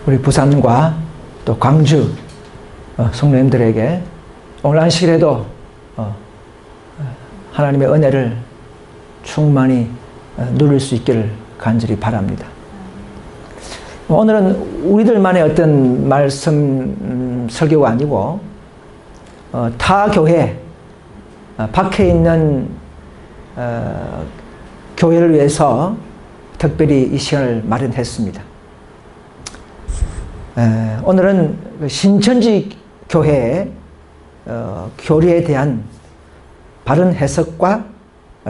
우리 부산과 또 광주 성도님들에게 오늘 안식일에도 하나님의 은혜를 충만히 누릴 수 있기를 간절히 바랍니다. 오늘은 우리들만의 어떤 말씀 설교가 아니고 타 교회 밖에 있는 교회를 위해서 특별히 이 시간을 마련했습니다. 오늘은 신천지 교회의 교리에 대한 바른 해석과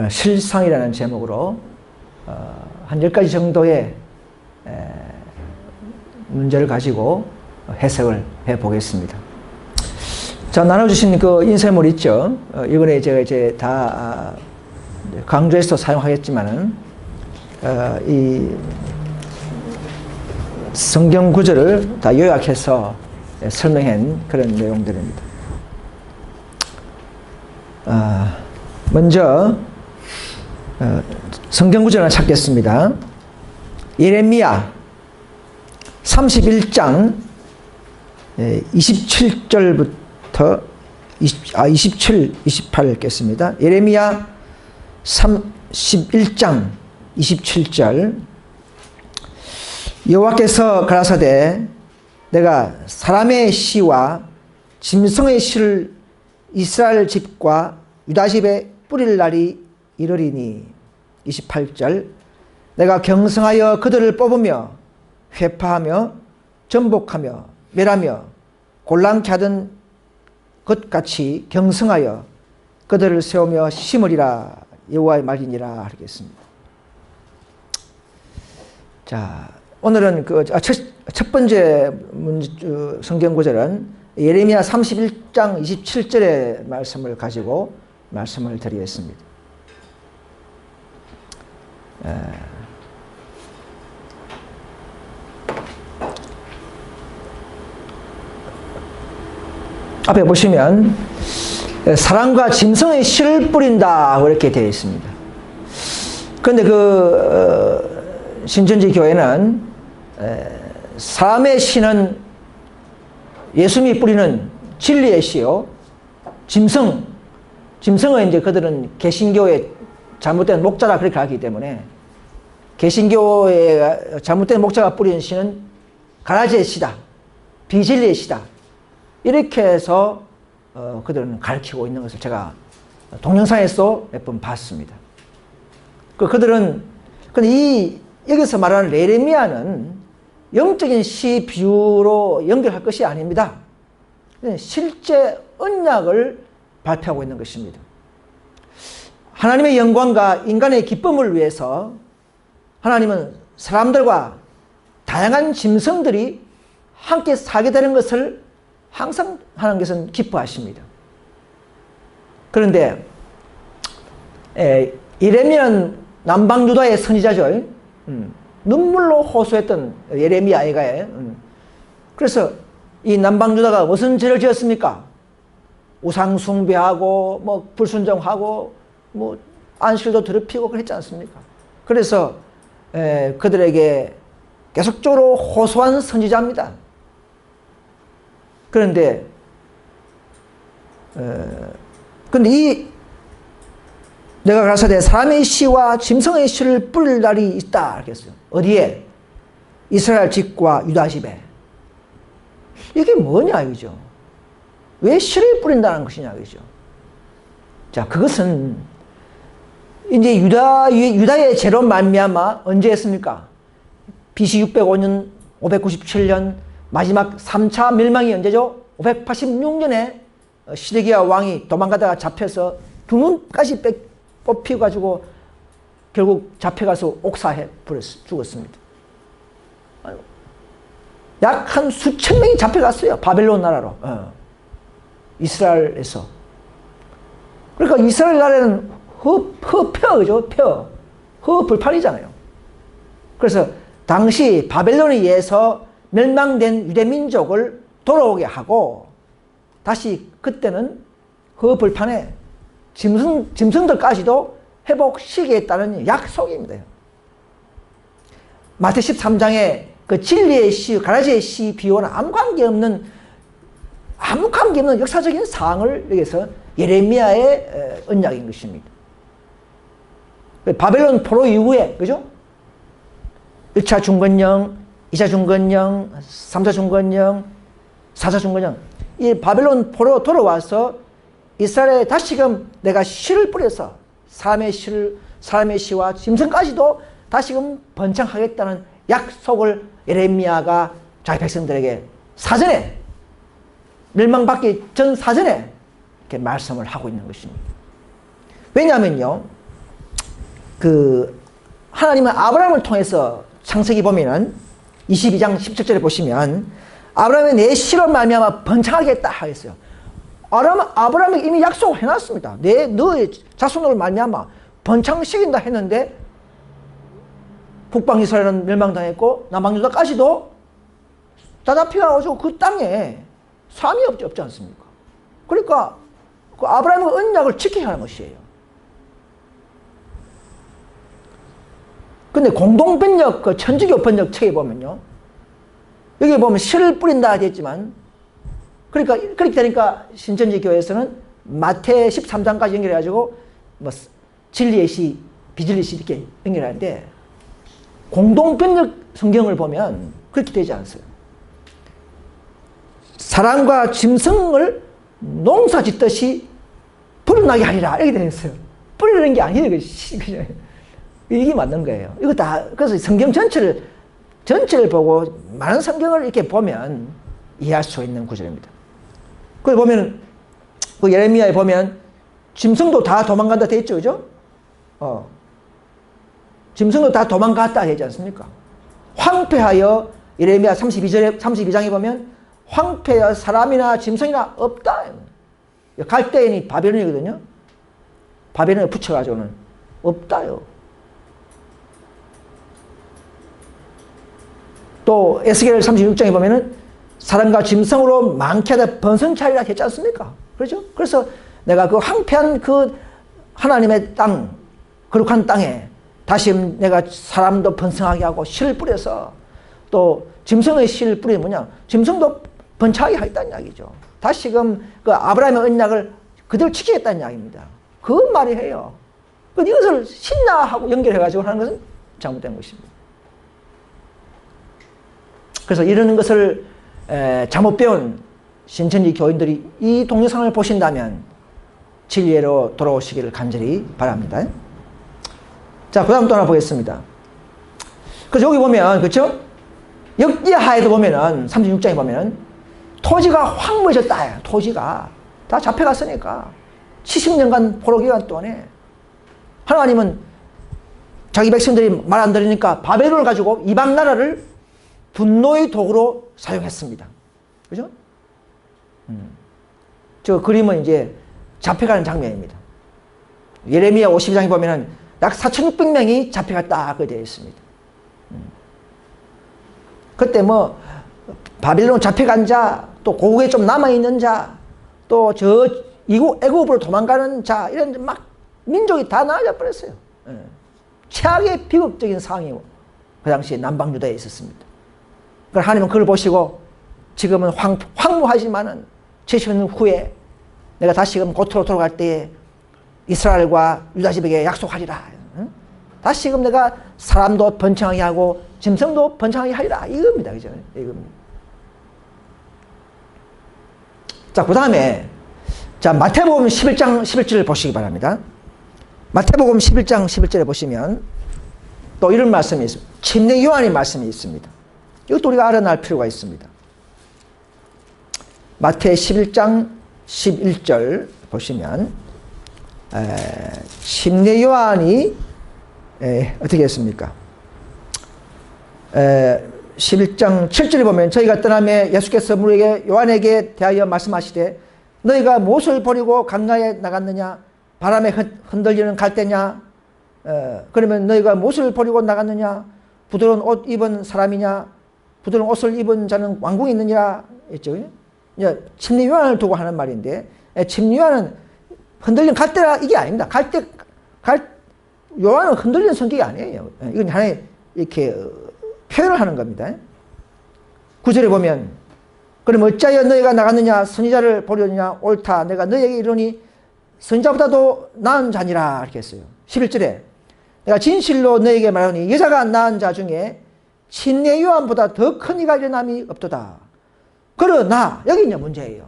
실상이라는 제목으로 한 10가지 정도의 문제를 가지고 해석을 해보겠습니다. 자, 나눠주신 그 인쇄물 있죠? 이번에 제가 이제 다 강조해서 사용하겠지만은, 이 성경 구절을 다 요약해서 설명한 그런 내용들입니다. 먼저, 성경 구절을 찾겠습니다. 예레미야 31장 27절부터 27, 28 읽겠습니다. 예레미야 31장 27절. 여호와께서 가라사대 내가 사람의 씨와 짐승의 씨를 이스라엘 집과 유다 집에 뿌릴 날이 이르리니. 28절. 내가 경성하여 그들을 뽑으며 회파하며 전복하며 멸하며 곤란케 하던 것 같이 경성하여 그들을 세우며 심으리라. 여호와의 말이니라 하겠습니다. 자, 오늘은 첫 번째 성경 구절은 예레미야 31장 27절의 말씀을 가지고 말씀을 드리겠습니다. 앞에 보시면 사람과 짐승의 씨를 뿌린다 이렇게 되어 있습니다. 그런데 신천지 교회는 사람의 씨는 예수님이 뿌리는 진리의 씨요, 짐승은 이제 그들은 개신교의 잘못된 목자라 그렇게 하기 때문에 개신교의 잘못된 목자가 뿌리는 씨는 가라지의 씨다, 비진리의 씨다, 이렇게 해서 그들은 가르치고 있는 것을 제가 동영상에서 몇 번 봤습니다. 그들은 근데 여기서 말하는 예레미야는 영적인 시 비유로 연결할 것이 아닙니다. 실제 언약을 발표하고 있는 것입니다. 하나님의 영광과 인간의 기쁨을 위해서 하나님은 사람들과 다양한 짐승들이 함께 살게 되는 것을 항상 하나님께서는 기뻐하십니다. 그런데 예레미야는 남방유다의 선지자죠. 눈물로 호소했던 예레미야가. 그래서 이 남방유다가 무슨 죄를 지었습니까? 우상 숭배하고 뭐 불순종하고 뭐 안식일도 더럽히고 그랬지 않습니까? 그래서 그들에게 계속적으로 호소한 선지자입니다. 그런데 내가 가라사대 사람의 씨와 짐승의 씨를 뿌릴 날이 있다 그랬어요. 어디에? 이스라엘 집과 유다 집에. 이게 뭐냐 이거죠. 왜 씨를 뿌린다는 것이냐 이거죠. 자, 그것은 이제 유다의 죄로 말미암아 언제 했습니까? BC 605년, 597년 마지막 3차 멸망이 언제죠? 586년에 시드기야 왕이 도망가다가 잡혀서 두 눈까지 뽑혀가지고 결국 잡혀가서 옥사해 죽었습니다. 약 한 수천 명이 잡혀갔어요. 바벨론 나라로. 이스라엘에서. 그러니까 이스라엘 나라는 그죠? 허불판이잖아요. 그래서 당시 바벨론에 의해서 멸망된 유대민족을 돌아오게 하고 다시 그때는 그 벌판에 짐승들까지도 회복시키겠다는 약속입니다. 마태 13장에 그 진리의 시, 가라지의 시 비유와는 아무 관계없는 역사적인 사항을 여기서 예레미야의 언약인 것입니다. 바벨론 포로 이후에, 그죠? 1차 중건령, 2차 중건령, 3차 중건령, 4차 중건령. 이 바벨론 포로 돌아와서 이스라엘에 다시금 내가 씨를 뿌려서 사람의 씨와 짐승까지도 다시금 번창하겠다는 약속을 예레미야가 자기 백성들에게 사전에, 멸망받기 전 사전에 이렇게 말씀을 하고 있는 것입니다. 왜냐하면요, 하나님은 아브라함을 통해서 창세기 보면은 22장 17절에 보시면 아브라함이 내 씨로 말미암아 번창하겠다 하였어요. 아브라함에게 이미 약속을 해놨습니다. 너의 자손으로 말미암아 번창시킨다 했는데 북방 이스라엘은 멸망당했고 남방 유다까지도 다 잡혀가지고 그 땅에 사람이 없지 않습니까? 그러니까 그 아브라함의 언약을 지켜야 하는 것이에요. 근데 공동번역, 그 천주교 번역 책에 보면요, 여기 보면 씨를 뿌린다 했지만, 그러니까 그렇게 되니까 신천지 교회에서는 마태 13장까지 연결해가지고 뭐 진리의 시, 비진리의 시 이렇게 연결하는데, 공동번역 성경을 보면 그렇게 되지 않아요. 사람과 짐승을 농사 짓듯이 불어나게 하리라 이렇게 되어 있어요. 뿌리는 게 아니에요. 이게 맞는 거예요. 이거 다, 그래서 성경 전체를 보고 많은 성경을 이렇게 보면 이해할 수 있는 구절입니다. 그걸 보면, 그 예레미야에 보면 짐승도 다 도망간다 되어 있죠, 그죠? 짐승도 다 도망갔다 되지 않습니까? 황폐하여, 예레미야 32장에 보면 황폐하여 사람이나 짐승이나 없다. 갈대인이 바벨론이거든요. 바벨론에 붙여가지고는 없다요. 또 에스겔 36장에 보면은 사람과 짐승으로 많게 하다 번성차리라 했지 않습니까? 그렇죠? 그래서 내가 그 황폐한 그 하나님의 땅, 거룩한 땅에 다시 내가 사람도 번성하게 하고 씨를 뿌려서 또 짐승의 씨를 뿌리면 뭐냐? 짐승도 번창하게 하겠다는 이야기죠. 다시금 그 아브라함의 언약을 그대로 지키겠다는 이야기입니다. 그 말이에요. 이것을 신나하고 연결해가지고 하는 것은 잘못된 것입니다. 그래서 이런 것을 잘못 배운 신천지 교인들이 이 동영상을 보신다면 진리로 돌아오시기를 간절히 바랍니다. 자, 그 다음 또 하나 보겠습니다. 그래서 여기 보면, 그렇죠? 역지하에도 보면은, 36장에 보면은, 토지가 황무해졌다. 토지가. 다 잡혀갔으니까. 70년간 포로 기간 동안에 하나님은 자기 백성들이 말 안 들으니까 바벨론을 가지고 이방 나라를 분노의 도구로 사용했습니다. 그죠? 저 그림은 이제 잡혀가는 장면입니다. 예레미야 52장에 보면은 약 4,600명이 잡혀갔다. 그 되어 있습니다. 그때 뭐, 바빌론 잡혀간 자, 또 고국에 좀 남아있는 자, 또 애국으로 도망가는 자, 이런 막 민족이 다 나아져 버렸어요. 최악의 비극적인 상황이 그 당시에 남방 유다에 있었습니다. 그러니까 하나님은 그걸 보시고 지금은 황무하지만은 70년 후에 내가 다시금 고토로 돌아갈 때에 이스라엘과 유다 집에게 약속하리라. 다시금 내가 사람도 번창하게 하고 짐승도 번창하게 하리라. 이겁니다. 그죠? 이겁니다. 자, 그 다음에 자, 마태복음 11장 11절을 보시기 바랍니다. 마태복음 11장 11절에 보시면 또 이런 말씀이 있습니다. 침례 요한의 말씀이 있습니다. 이것도 우리가 알아낼 필요가 있습니다. 마태 11장 11절 보시면 침례 요한이 어떻게 했습니까? 11장 7절에 보면 저희가 떠나며 예수께서 물에게 요한에게 대하여 말씀하시되 너희가 무엇을 버리고 강가에 나갔느냐? 바람에 흔들리는 갈대냐? 그러면 너희가 무엇을 버리고 나갔느냐? 부드러운 옷 입은 사람이냐? 부드러운 옷을 입은 자는 왕궁이 있느니라 했죠. 침례 요한을 두고 하는 말인데 침례 요한은 흔들리는 갈대라 이게 아닙니다. 요한은 흔들리는 성격이 아니에요. 이건 하나의 이렇게 표현을 하는 겁니다. 9절에 보면 그럼 어찌하여 너희가 나갔느냐 선지자를 보려느냐 옳다 내가 너희에게 이르노니 선지자보다도 나은 자니라 이렇게 했어요. 11절에 내가 진실로 너희에게 말하노니 여자가 낳은 자 중에 친내 요한보다 더 큰 이가 일어남이 없도다. 그러나 여기 이제 문제예요.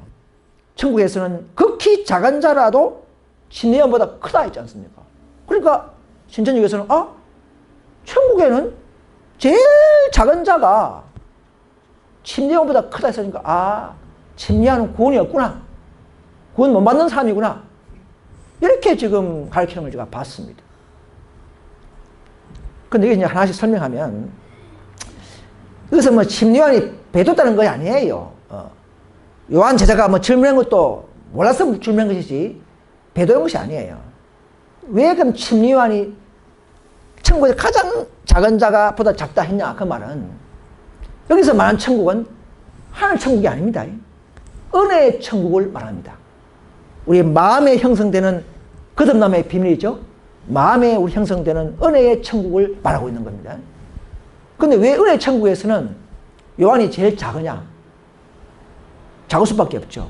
천국에서는 극히 작은 자라도 친내 요한보다 크다 했지 않습니까? 그러니까 신천지에서는 천국에는 제일 작은 자가 친내 요한보다 크다 했으니까 친내 요한은 구원이 없구나. 구원 못 받는 사람이구나. 이렇게 지금 가르치는 걸 제가 봤습니다. 근데 이게 이제 하나씩 설명하면 이것은 뭐 친내 요한이 배도다는 것이 아니에요. 요한 제자가 뭐 질문한 것도 몰라서 질문한 것이지 배도한 것이 아니에요. 왜 그럼 친내 요한이 천국에서 가장 작은 자가 보다 작다 했냐 그 말은 여기서 말하는 천국은 하늘 천국이 아닙니다. 은혜의 천국을 말합니다. 우리 마음에 형성되는 거듭남의 비밀이죠. 마음에 우리 형성되는 은혜의 천국을 말하고 있는 겁니다. 그런데 왜 은혜의 천국에서는 요한이 제일 작으냐? 작을 수밖에 없죠.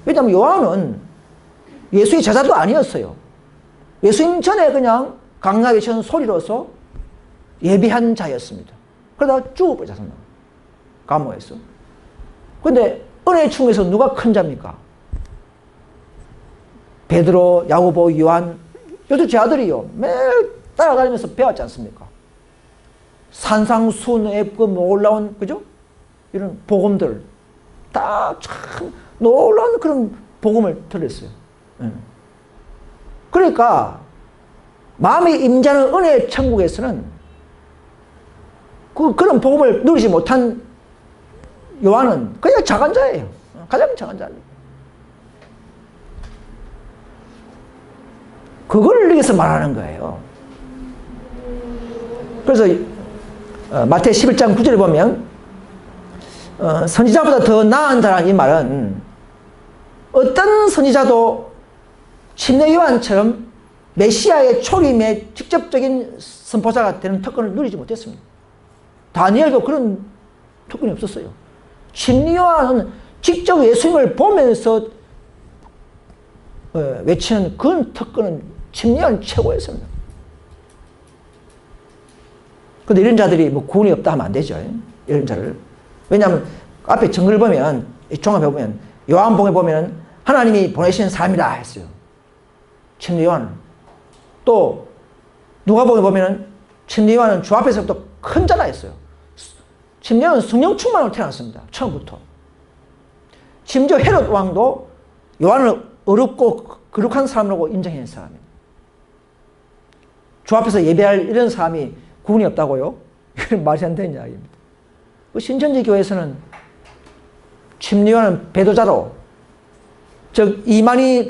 왜냐하면 요한은 예수의 제자도 아니었어요. 예수님 전에 그냥 강나게 친 소리로서 예비한 자였습니다. 그러다가 죽어버렸잖아요. 감옥에서. 그런데 은혜의 천국에서 누가 큰 자입니까? 베드로, 야고보, 요한 요즘 제 아들이요. 매일 따라다니면서 배웠지 않습니까? 산상수훈의 그 놀라운 그죠? 이런 복음들 다 참 놀라운 그런 복음을 들었어요. 그러니까 마음에 임자는 은혜의 천국에서는 그런 복음을 누리지 못한 요한은 그냥 작은 자예요. 가장 작은 자입니다. 그걸 여기서 말하는 거예요. 그래서 마태 11장 9절에 보면 선지자보다 더 나은 자라는 이 말은 어떤 선지자도 친내 요한처럼 메시아의 초림의 직접적인 선포자가 되는 특권을 누리지 못했습니다. 다니엘도 그런 특권이 없었어요. 친내 요한은 직접 예수님을 보면서 외치는 그런 특권은 친내 요한 최고였습니다. 근데 이런 자들이 뭐 구원이 없다 하면 안 되죠. 이런 자를. 왜냐하면 앞에 정글 보면, 종합해 보면, 요한복음에 보면 하나님이 보내신 사람이라 했어요. 친내 요한. 또 누가복음에 보면 친내 요한은 주 앞에서부터 큰 자라 했어요. 친내 요한은 성령 충만으로 태어났습니다. 처음부터. 심지어 헤롯 왕도 요한을 어렵고 거룩한 사람이라고 인정한 사람입니다. 주 앞에서 예배할 이런 사람이 구원이 없다고요? 이건 말이 안 되는 이야기입니다. 신천지 교회에서는 친내 요한은 배도자로, 즉 이만희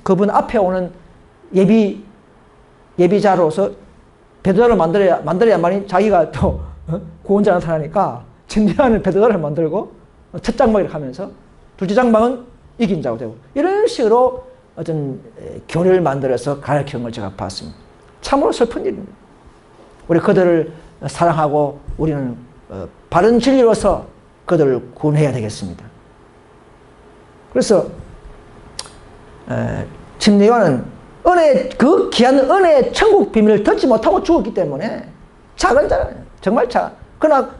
그분 앞에 오는 예비자로서 배도자를 만들어야만이 자기가 또 구원자 나타나니까 친내 요한을 배도자를 만들고 첫 장막 이렇게 하면서 둘째 장막은 이긴 자가 되고 이런 식으로 어떤 교리를 만들어서 가르치는 걸 제가 봤습니다. 참으로 슬픈 일입니다. 우리 그들을 사랑하고 우리는 바른 진리로서 그들을 구원해야 되겠습니다. 그래서 친내 요한은 그 귀한 은혜의 천국 비밀을 듣지 못하고 죽었기 때문에 작은 자라요. 정말 작아. 그러나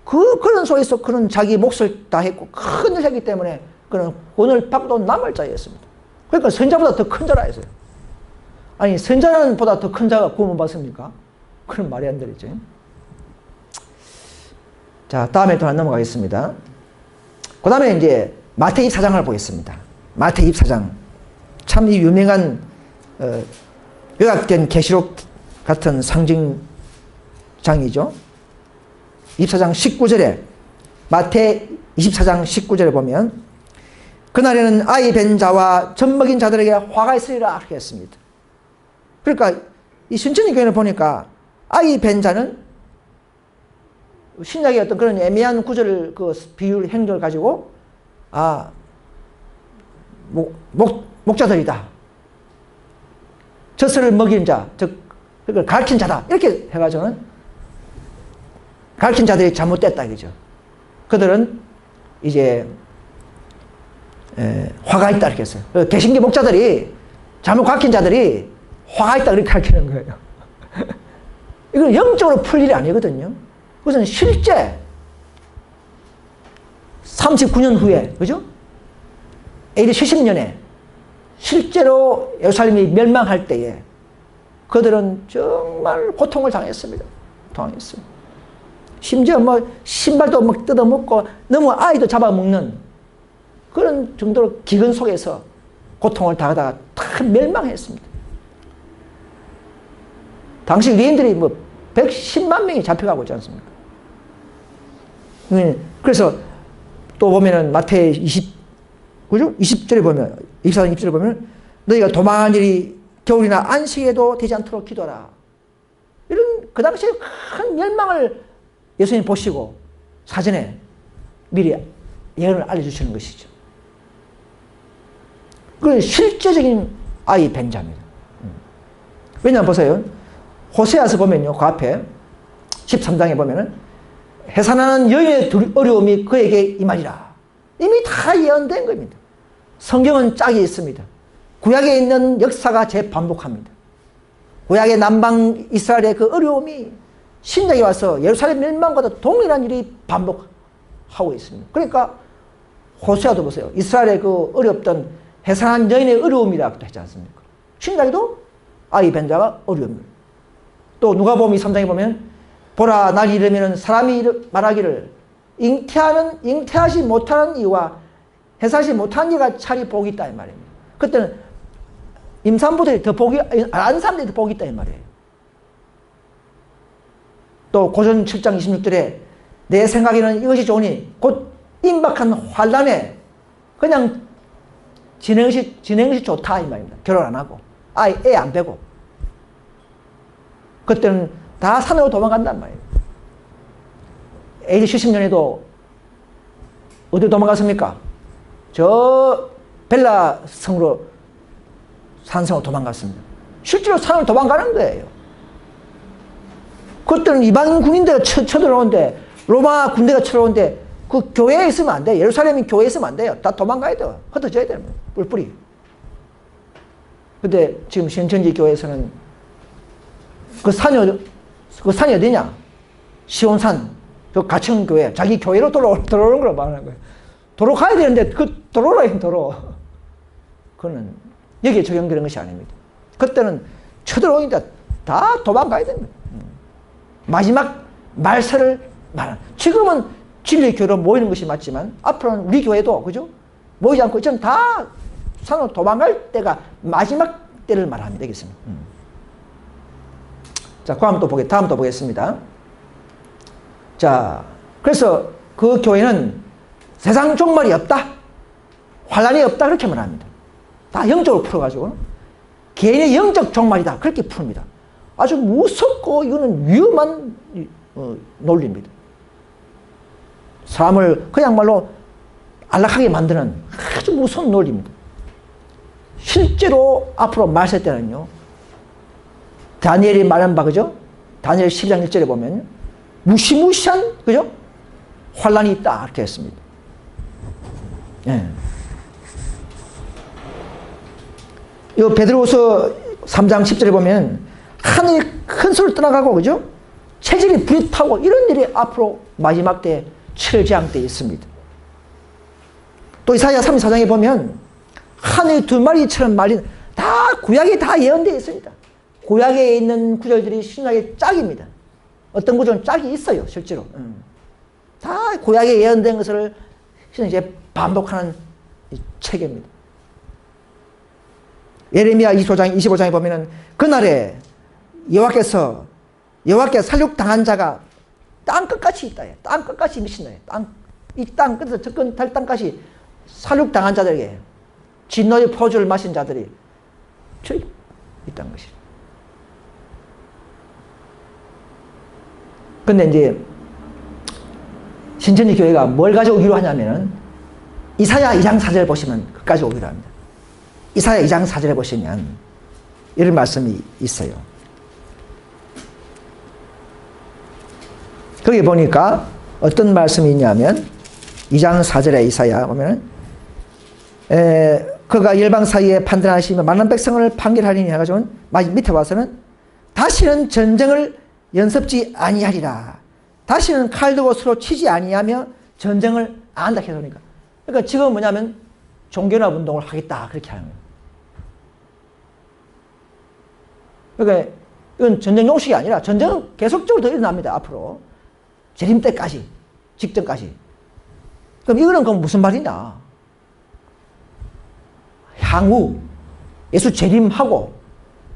그런 속에서 그런 자기 몫을 다했고 큰 일을 했기 때문에 그는 구원을 받고 남을 자였습니다. 그러니까 선자보다 더 큰 자라 했어요. 아니 선자보다 더 큰 자가 구원 받습니까? 그런 말이 안 되겠죠. 자, 다음에 또 넘어가겠습니다. 그 다음에 이제 마태 24장을 보겠습니다. 마태 24장. 참 이 유명한 요약된 계시록 같은 상징장이죠. 24장 19절에 마태 24장 19절에 보면 그날에는 아이 벤 자와 젖먹인 자들에게 화가 있으리라 이렇게 했습니다. 그러니까 이 신천지 교회를 보니까 아이 벤 자는 신약의 어떤 그런 애매한 구절을 그 비율 행동을 가지고 목자들이다. 젖을 먹인 자, 즉 그걸 가르친 자다. 이렇게 해가지고는 가르친 자들이 잘못됐다 이거죠. 그들은 이제 화가 있다 이렇게 했어요. 개신교 목자들이 잘못 가르친 자들이 화가 있다 그렇게 가르치는 거예요. 이건 영적으로 풀 일이 아니거든요. 그것은 실제 39년 후에, 그죠? AD 70년에 실제로 예루살렘이 멸망할 때에 그들은 정말 고통을 당했습니다. 당했어요. 심지어 뭐 신발도 막 뜯어먹고 너무 아이도 잡아먹는 그런 정도로 기근 속에서 고통을 당하다가 다 멸망했습니다. 당시 유대인들이 뭐 110만 명이 잡혀가고 있지 않습니까? 그래서 또 보면은 마태의 20절에 보면, 24장 20절에 보면, 너희가 도망한 일이 겨울이나 안식에도 되지 않도록 기도하라. 이런, 그 당시에 큰 멸망을 예수님 보시고 사전에 미리 예언을 알려주시는 것이죠. 그 실제적인 아이 벤자입니다. 왜냐하면 보세요. 호세아서 보면요, 그 앞에 13장에 보면은 해산하는 여인의 어려움이 그에게 임하리라. 이미 다 예언된 겁니다. 성경은 짝이 있습니다. 구약에 있는 역사가 재반복합니다. 구약의 남방 이스라엘의 그 어려움이 신약에 와서 예루살렘 멸망과도 동일한 일이 반복하고 있습니다. 그러니까 호세아도 보세요. 이스라엘의 그 어렵던 해산한 여인의 어려움이라고 했지 않습니까? 신약에도 아이 벤자가 어려움입니다. 또 누가복음 3장에 보면 보라 날이 이르면 사람이 말하기를 잉태하지 못하는 이와 해산하지 못하는 이가 차라리 복이 있다 이 말입니다. 그때는 임산부들이 더 복이 안 사람들이 더 복이 있다 이 말이에요. 또 고전 7장 26절에 내 생각에는 이것이 좋으니 곧 임박한 환란에 그냥 지내는 것이 좋다 이 말입니다. 결혼 안 하고 애 안 빼고 그때는 다 산으로 도망간단 말이에요. AD 70년에도 어디 도망갔습니까? 저 벨라 성으로 산성으로 도망갔습니다. 실제로 산으로 도망가는 거예요. 그때는 이방 군인들이 쳐들어오는데 로마 군대가 쳐들어오는데 그 교회에 있으면 안 돼요. 예루살렘이 교회에 있으면 안 돼요. 다 도망가야 돼요. 흩어져야 돼요. 뿔뿔이. 근데 지금 신천지 교회에서는 그 산이 어디냐? 시온산, 그 가천교회, 자기 교회로 들어오는 걸 말하는 거예요. 도로 가야 되는데 그 도로라는 도로. 그거는 여기에 적용되는 것이 아닙니다. 그때는 쳐들어오니까 다 도망가야 됩니다. 마지막 말세를 말하는. 지금은 진리의 교회로 모이는 것이 맞지만 앞으로는 우리 교회도 그죠? 모이지 않고 이제는 다 산으로 도망갈 때가 마지막 때를 말하면 되겠습니다. 자, 다음 또 보겠습니다. 자, 그래서 그 교회는 세상 종말이 없다, 환란이 없다 그렇게 말합니다. 다 영적으로 풀어가지고 개인의 영적 종말이다 그렇게 풉니다. 아주 무섭고 이거는 위험한 논리입니다. 사람을 그야말로 안락하게 만드는 아주 무서운 논리입니다. 실제로 앞으로 말세 때는요, 다니엘이 말한 바 그죠? 다니엘 12장 1절에 보면 무시무시한 그죠? 환란이 있다 이렇게 했습니다. 예. 이 베드로후서 3장 10절에 보면 하늘이 큰 소리를 떠나가고 그죠? 체질이 불이 타고 이런 일이 앞으로 마지막 때 칠재앙 때 있습니다. 또 이사야 34장에 보면 하늘이 두 마리처럼 말린 다 구약에 다 예언되어 있습니다. 구약에 있는 구절들이 신약의 짝입니다. 어떤 구절은 짝이 있어요, 실제로. 다 구약에 예언된 것을 이제 반복하는 체계입니다. 예레미야 25장에 보면은 그날에 여호와께 살육당한 자가 땅 끝까지 있다. 땅 끝까지 미친다. 이 땅 끝에서 접근 달 땅까지 살육당한 자들에게 진노의 포주를 마신 자들이 저기 있다는 것이죠. 근데 이제 신천지 교회가 뭘 가져오기로 하냐면은 이사야 2장 4절을 보시면 그까지 오기로 합니다. 이사야 2장 4절에 보시면 이런 말씀이 있어요. 거기 보니까 어떤 말씀이 있냐면 2장 4절에 이사야 보면은 그가 열방 사이에 판단하시며 많은 백성을 판결하리니 해가지고 밑에 와서는 다시는 전쟁을 연습지 아니하리라. 다시는 칼 들고 서로 치지 아니하며 전쟁을 안 한다 해서 그러니까 지금 뭐냐면 종교연합 운동을 하겠다 그렇게 하는 거예요. 그러니까 이건 전쟁 용식이 아니라 전쟁은 계속적으로 더 일어납니다. 앞으로 재림 때까지 직전까지. 그럼 이거는 그럼 무슨 말이냐? 향후 예수 재림하고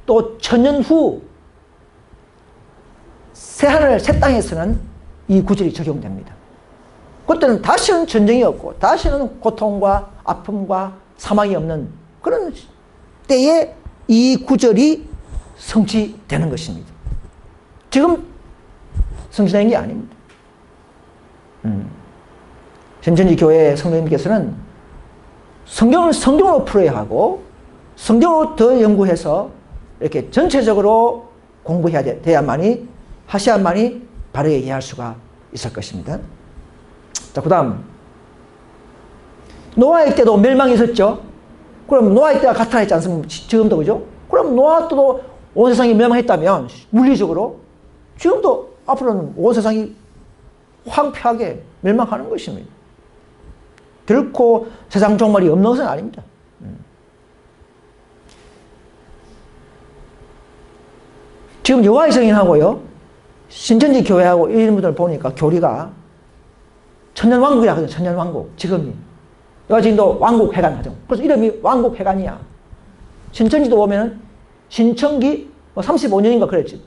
또 천년 후 새하늘 새 땅에서는 이 구절이 적용됩니다. 그때는 다시는 전쟁이 없고 다시는 고통과 아픔과 사망이 없는 그런 때에 이 구절이 성취되는 것입니다. 지금 성취된 게 아닙니다. 신천지 교회 성도님께서는 성경을 성경으로 풀어야 하고 성경으로 더 연구해서 이렇게 전체적으로 공부해야 돼야만이 하셔야만이 바르게 이해할 수가 있을 것입니다. 자, 그 다음 노아의 때도 멸망이 있었죠. 그럼 노아의 때가 같아 했지 않습니까? 지금도 그죠? 그럼 노아 때도 온 세상이 멸망했다면 물리적으로 지금도 앞으로는 온 세상이 황폐하게 멸망하는 것입니다. 결코 세상 종말이 없는 것은 아닙니다. 지금 여호와의 증인하고요 신천지 교회하고 이런 분들 보니까 교리가 천년왕국이라 하거든요. 천년왕국 지금이 여호와의 증인도 왕국회관 하죠. 그래서 이름이 왕국회관이야. 신천지도 보면 신천기 35년인가 그랬지.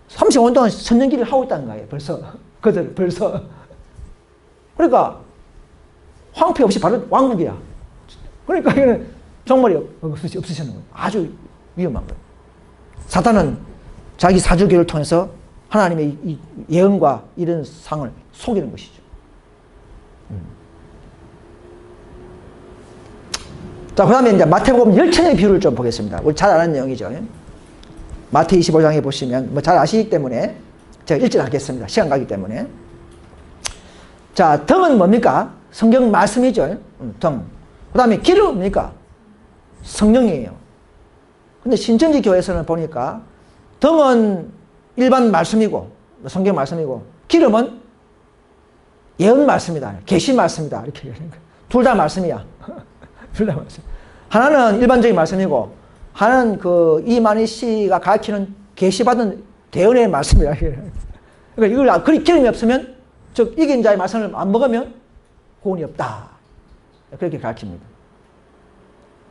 35년 동안 천년기를 하고 있다는 거예요. 벌써 그들 벌써 그러니까 황폐 없이 바로 왕국이야. 그러니까 이거는 종말이 없으시는 거예요. 아주 위험한 거예요. 사탄은 자기 사주교를 통해서 하나님의 이 예언과 이런 상을 속이는 것이죠. 자, 그 다음에 이제 마태복음 열천의 비유를 좀 보겠습니다. 우리 잘 아는 내용이죠. 마태 25장에 보시면 뭐 잘 아시기 때문에 제가 읽지 않겠습니다. 시간 가기 때문에. 자, 등은 뭡니까? 성경 말씀이죠. 등. 그 다음에 길은 뭡니까? 성령이에요. 근데 신천지 교회에서는 보니까 등은 일반 말씀이고 성경 말씀이고 기름은 예언 말씀이다. 계시 말씀이다. 이렇게 둘 다 말씀이야. 둘 다 말씀. 하나는 일반적인 말씀이고 하나는 그 이만희 씨가 가르치는 계시받은 대언의 말씀이라. 그러니까 이걸 기름이 없으면 즉 이긴 자의 말씀을 안 먹으면 구원이 없다. 그렇게 가르칩니다.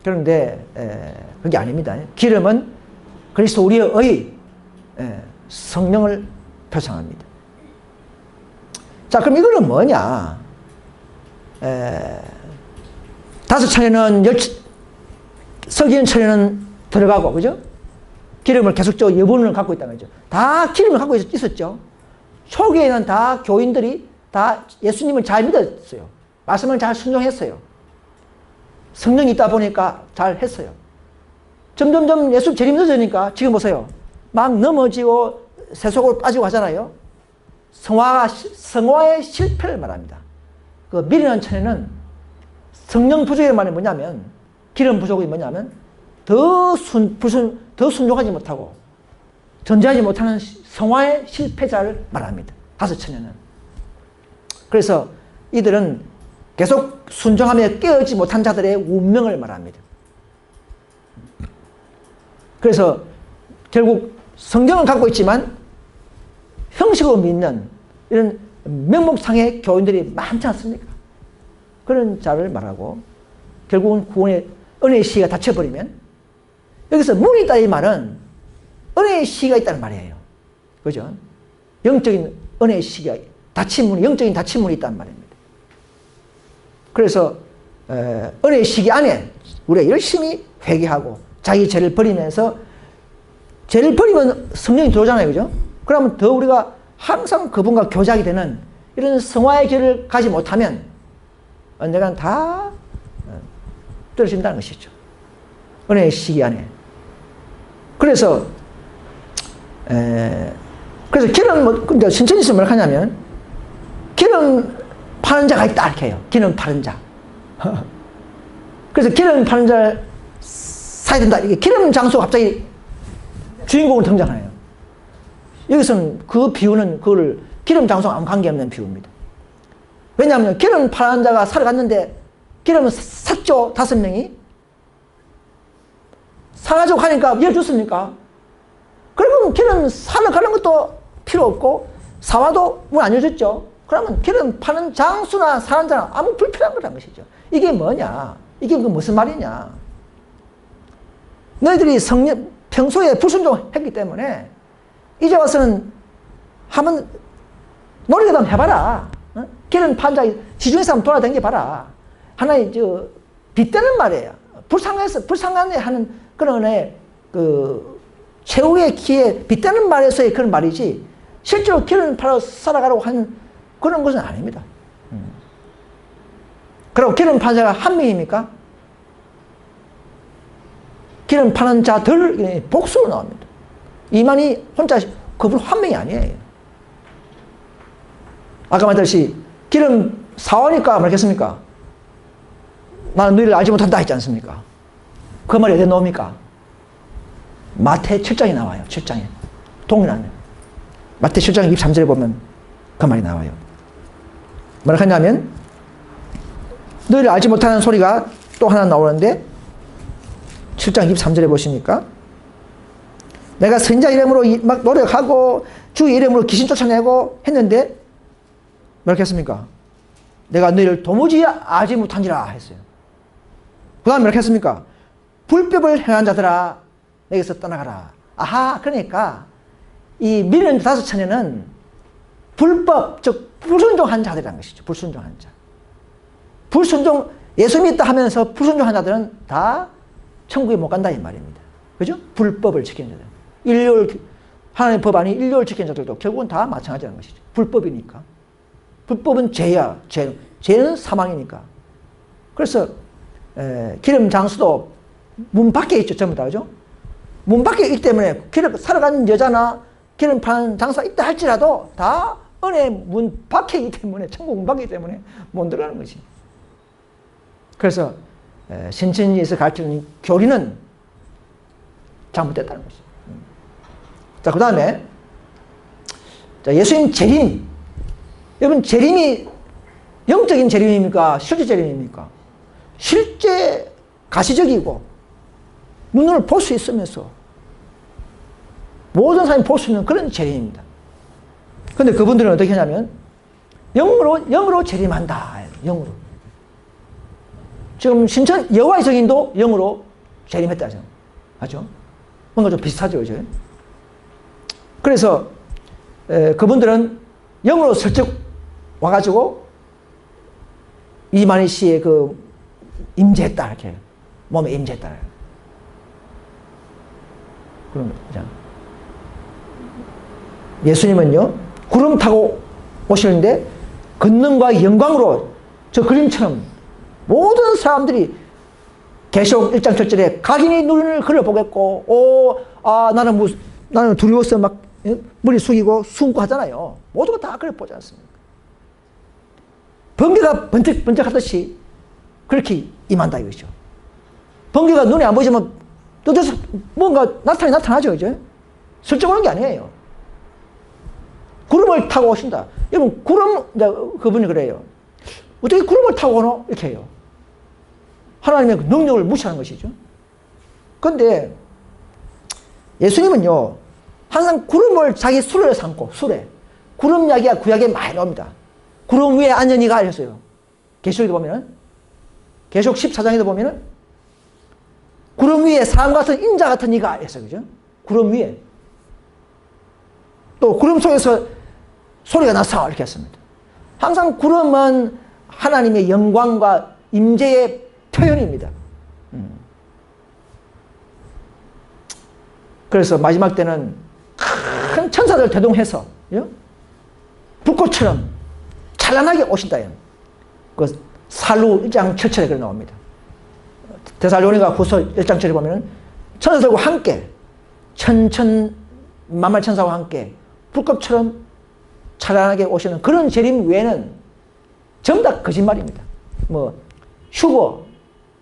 그런데 그게 아닙니다. 기름은 그리스도 우리의 성령을 표상합니다. 자, 그럼 이거는 뭐냐? 다섯 차례는 석인 차례는 들어가고, 그죠? 기름을 계속적으로 여분을 갖고 있다는 거죠. 다 기름을 갖고 있었죠. 초기에는 다 교인들이 다 예수님을 잘 믿었어요. 말씀을 잘 순종했어요. 성령이 있다 보니까 잘 했어요. 점점점 예수 재림 늦어지니까 지금 보세요. 막 넘어지고 세속으로 빠지고 하잖아요. 성화의 실패를 말합니다. 그 미련한 천에는 성령 부족의 말이 뭐냐면 기름 부족이 뭐냐면 더 순종하지 못하고 전제하지 못하는 성화의 실패자를 말합니다. 다섯 천에는. 그래서 이들은 계속 순종하며 깨어지 못한 자들의 운명을 말합니다. 그래서 결국 성경을 갖고 있지만 형식으로 믿는 이런 명목상의 교인들이 많지 않습니까? 그런 자를 말하고 결국은 구원의 은혜의 시기가 닫혀버리면 여기서 문이 있다 이 말은 은혜의 시기가 있다는 말이에요. 그죠? 영적인 은혜의 시기가 닫힌 문이 영적인 닫힌 문이 있다는 말입니다. 그래서 은혜의 시기 안에 우리가 열심히 회개하고 자기 죄를 버리면서 죄를 버리면 성령이 들어오잖아요. 그죠? 그러면 더 우리가 항상 그분과 교제하게 되는 이런 성화의 길을 가지 못하면 언젠간 다 떨어진다는 것이죠. 은혜의 시기 안에. 그래서 기름, 신천지에서 뭘 하냐면, 기름 파는 자가 있다 이렇게 해요. 기름 파는 자. 그래서 기름 파는 자를 사야 된다. 이게 기름 장수가 갑자기 주인공으로 등장하네요. 여기서는 그 비유는 그거를 기름 장수와 아무 관계없는 비유입니다. 왜냐하면 기름 파는 자가 사러 갔는데 기름은 샀죠. 5명이. 사가지고 가니까 열줬습니까? 그러면 기름 사러 가는 것도 필요 없고 사와도 문 안 열줬죠. 그러면 기름 파는 장수나 사는 자는 아무 불필요한 거라는 것이죠. 이게 뭐냐? 이게 무슨 말이냐? 너희들이 평소에 불순종했기 때문에 이제 와서는 한번 노력을 좀 해봐라. 어? 기름 판 자 시중에서 한번 돌아다녀봐라. 하나의 빗대는 말이에요. 불상간에 하는 그런 그 최후의 기회 빗대는 말에서의 그런 말이지 실제로 기름 팔아 살아가려고 하는 그런 것은 아닙니다. 그리고 기름 파는 자가 한 명입니까? 기름 파는 자들 복수로 나옵니다. 이만희 혼자 그분 한 명이 아니에요. 아까 말했듯이 기름 사오니까 말겠습니까? 나는 너희를 알지 못한다 했지 않습니까? 그 말이 어디에 나옵니까? 마태 7장에 나와요. 7장에. 동일하네요. 마태 7장 23절에 보면 그 말이 나와요. 뭐라 하냐면 너희를 알지 못하는 소리가 또 하나 나오는데 7장 23절에 보시니까 내가 선지자 이름으로 막 노력하고 주 이름으로 귀신 쫓아내고 했는데 뭐라고 했습니까? 내가 너희를 도무지 알지 못한지라 했어요. 그 다음에 뭐라고 했습니까? 불법을 행한 자들아 내게서 떠나가라. 아하, 그러니까 이 미련 5천에는 불법, 즉 불순종한 자들이라는 것이죠. 불순종한 자. 불순종, 예수 믿다 하면서 불순종한 자들은 다 천국에 못 간다 이 말입니다. 그죠? 불법을 지키는 자들. 일요일, 하나님의 법 아닌 일요일 지키는 자들도 결국은 다 마찬가지라는 것이죠. 불법이니까. 불법은 죄야. 죄는 사망이니까. 그래서 기름 장수도 문 밖에 있죠. 전부 다. 그죠? 문 밖에 있기 때문에 기름 살아가는 여자나 기름 파는 장사가 있다 할지라도 다 은혜 문 밖에 있기 때문에 천국 문 밖이기 때문에 못 들어가는 것이. 그래서 신천지에서 가르치는 교리는 잘못됐다는 것이죠. 자, 그 다음에 예수님 재림. 여러분 재림이 영적인 재림입니까? 실제 재림입니까? 실제 가시적이고 눈으로 볼 수 있으면서 모든 사람이 볼 수 있는 그런 재림입니다. 그런데 그분들은 어떻게 하냐면 영으로 재림한다. 영으로. 지금 신천 여호와의 증인도 영으로 재림했다죠. 맞죠? 뭔가 좀 비슷하죠. 그죠? 그래서 그분들은 영으로 슬쩍 와가지고 이만희 씨의 그 임재했다. 이렇게 몸에 임재했다. 그런 거죠. 예수님은요 구름 타고 오시는데 권능과 영광으로 저 그림처럼 모든 사람들이 계시록 1장 7절에 각인이 눈을 그려 보겠고 나는 두려워서 막 머리 숙이고 숨고 하잖아요. 모두가 다 그래 보지 않습니까? 번개가 번쩍번쩍 하듯이 그렇게 임한다 이거죠. 번개가 눈에 안 보이지만 떠들어서 뭔가 나타나죠. 그죠? 슬쩍 오는 게 아니에요. 구름을 타고 오신다. 여러분 그분이 그래요. 어떻게 구름을 타고 오노? 이렇게 해요. 하나님의 그 능력을 무시하는 것이죠. 그런데 예수님은요 항상 구름을 자기 수레에 삼고 수레. 구름 이야기가 구약에 많이 나옵니다. 구름 위에 앉은 이가 하셨어요. 계시록에 보면은 계시록 14장에도 보면은 구름 위에 사람 같은 인자 같은 이가 했어요. 그죠? 구름 위에. 또 구름 속에서 소리가 나서 이렇게 했습니다. 항상 구름은 하나님의 영광과 임재의 표현입니다. 그래서 마지막 때는 큰 천사들 대동해서 불꽃처럼 찬란하게 오신다. 그 살루 1장 7절에 그래 나옵니다. 데살로니가 후서 1장 7절에 보면 천사들과 함께 만말 천사와 함께 불꽃처럼 찬란하게 오시는 그런 재림 외에는 전부 다 거짓말입니다. 뭐 휴거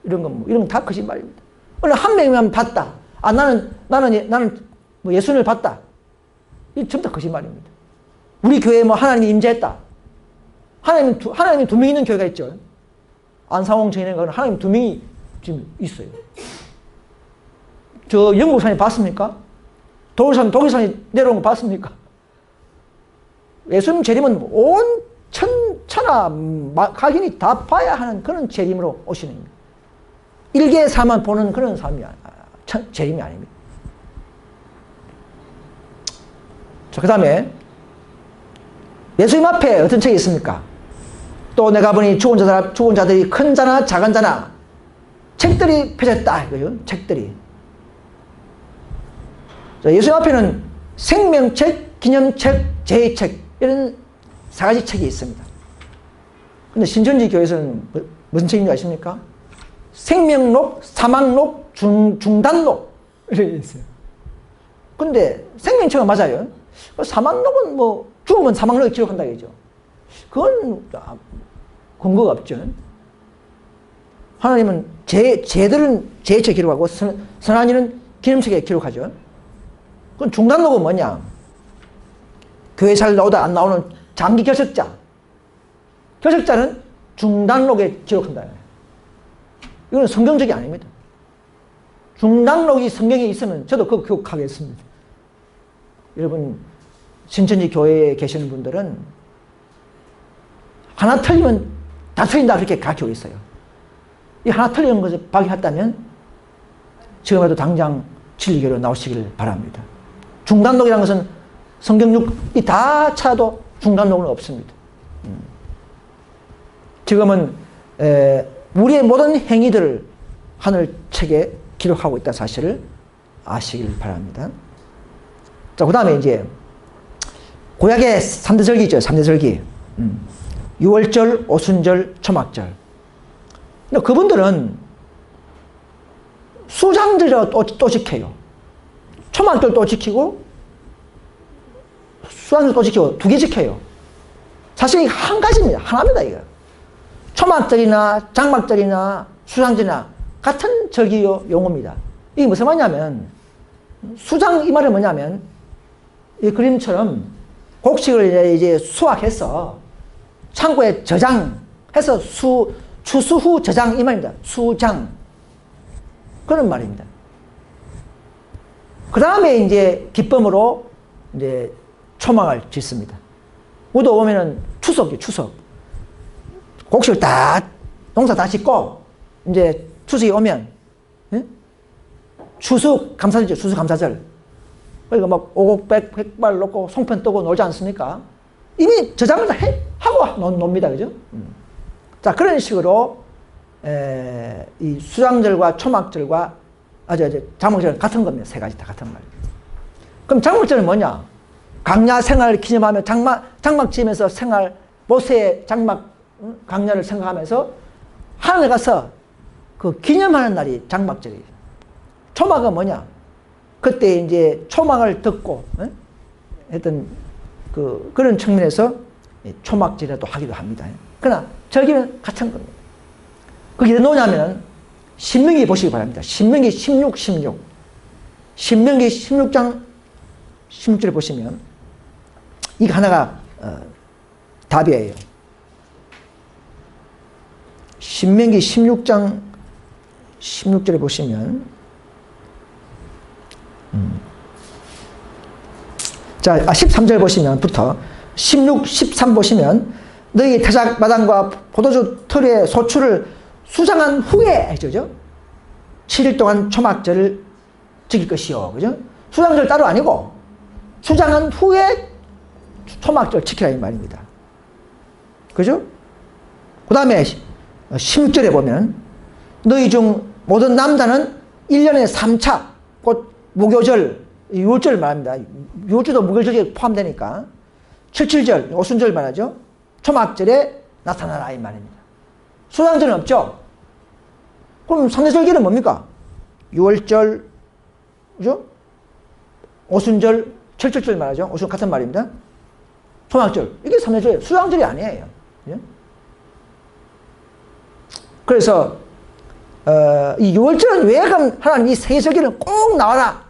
이런 건 다 거짓말입니다. 어느 한 명만 봤다. 아 나는 뭐 예수님을 봤다. 이 전부 다 거짓말입니다. 우리 교회에 뭐 하나님이 임재했다. 하나님이 두 명 있는 교회가 있죠. 안상홍 정인의 가는 하나님 두 명이 지금 있어요. 저 영국산이 봤습니까? 독일산이 내려온 거 봤습니까? 예수님 재림은 온 천하 각인이 다 봐야 하는 그런 재림으로 오시는 겁니다. 일개사만 보는 그런 삶이 재림이 아닙니다. 자, 그 다음에 예수님 앞에 어떤 책이 있습니까? 또 내가 보니 죽은 자들이 큰 자나 작은 자나 책들이 펴졌다 이거죠. 책들이. 자, 예수님 앞에는 생명책, 기념책, 제의책 이런 4가지 책이 있습니다. 근데 신천지 교회에서는 무슨 책인지 아십니까? 생명록, 사망록, 중단록 이렇게 있어요. 근데 생명책은 맞아요. 사망록은 뭐 죽으면 사망록에 기록한다 이거죠. 그건 근거가 없죠. 하나님은 죄들은 제의책에 기록하고 선한 일은 기념책에 기록하죠. 그건 중단록은 뭐냐? 교회 잘 나오다 안 나오는 장기 결석자. 결석자는 중단록에 기록한다. 이건 성경적이 아닙니다. 중단록이 성경에 있으면 저도 그거 기억하겠습니다. 여러분 신천지 교회에 계시는 분들은 하나 틀리면 다 틀린다 그렇게 가르치고 있어요. 이 하나 틀리는 것을 발견했다면 지금이라도 당장 진리교회로 나오시길 바랍니다. 중단록이라는 것은 성경육이 다 찾아도 중단록은 없습니다. 지금은 우리의 모든 행위들을 하늘책에 기록하고 있다는 사실을 아시길 바랍니다. 자, 그 다음에 이제 구약의 3대 절기죠. 3대 절기. 유월절, 오순절, 초막절. 근데 그분들은 수장절을 또 지켜요. 초막절 또 지키고 수장절 또 지키고 2개 지켜요. 사실 이게 한 가지입니다. 하나입니다. 이거. 초막절이나 장막절이나 수장절이나 같은 절기 용어입니다. 이게 무슨 말이냐면 수장 이 말은 뭐냐면 이 그림처럼 곡식을 이제 수확해서 창고에 저장해서 추수 후 저장 이 말입니다. 수장. 그런 말입니다. 그 다음에 이제 기쁨으로 이제 초막을 짓습니다. 우도 오면은 추석이요, 추석. 곡식을 다, 농사 다 짓고, 이제 추석이 오면, 예? 추수 감사절이죠, 추수 감사절. 그러니까 막 오곡백, 획발 놓고 송편 뜨고 놀지 않습니까? 이미 저장을 다 하고 놉니다. 그죠? 자, 그런 식으로, 이 수장절과 초막절과, 장막절은 같은 겁니다. 3가지 다 같은 말입니다. 그럼 장막절은 뭐냐? 강야 생활을 기념하며 장막 지으면서 생활, 모세의 장막, 강야를 생각하면서 하늘에 가서 그 기념하는 날이 장막절이에요. 초막은 뭐냐? 그때 이제 초막을 듣고, 했던 그런 측면에서 초막절이라도 하기도 합니다. 그러나 절기는 같은 겁니다. 그게 뭐냐면 신명기 보시기 바랍니다. 신명기 16, 16. 신명기 16장 16절에 보시면 이게 하나가 답이에요. 신명기 16장 16절에 보시면 자, 13절 보시면부터 16, 13 보시면 너희 태작 마당과 포도주 틀의 소출을 수장한 후에 그죠? 7일 동안 초막절을 지킬 것이요. 그죠? 수장절 따로 아니고 수장한 후에 초막절 지키라 이 말입니다. 그죠? 그 다음에 16절에 보면 너희 중 모든 남자는 1년에 3차 곧 무교절, 유월절 말합니다. 유월절도 무교절에 포함되니까 77절, 오순절 말하죠. 초막절에 나타나라 이 말입니다. 수장절은 없죠. 그럼 3대 절기는 뭡니까? 유월절, 그죠? 오순절, 철절절 말하죠. 오순 같은 말입니다. 초막절. 이게 3대 절기, 수장절이 아니에요. 그죠? 그래서 이 유월절은 왜 그럼 하나님 이 세절기를 꼭 나와라,